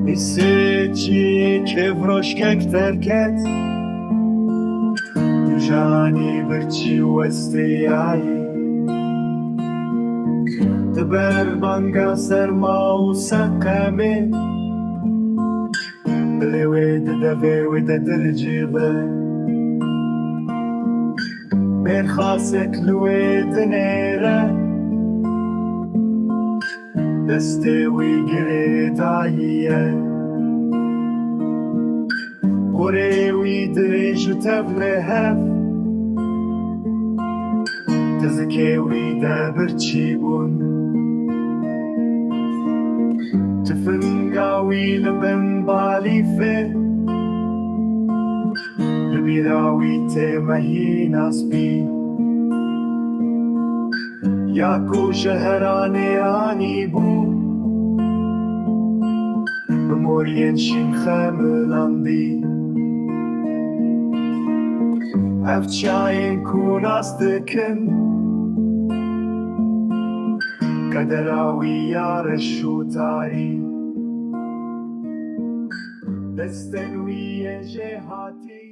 Hissetçi kevroşkek terket Jani birçi westiyai Tber banga serma usakame Lewe tdave ve tdrjibe Ben khasek lwe tnera تستوي قريت عيا وريوي دريج وتبرهف تزكيوي دابر تشيبون تفنقاوي لبن بالي في لبيراوي تمهي ناسبي یاکو شهرانه آنی بو بمورین شین خملاندی افچاین کوناست کن قدراوی یارشو تاری دستنوی جهاتی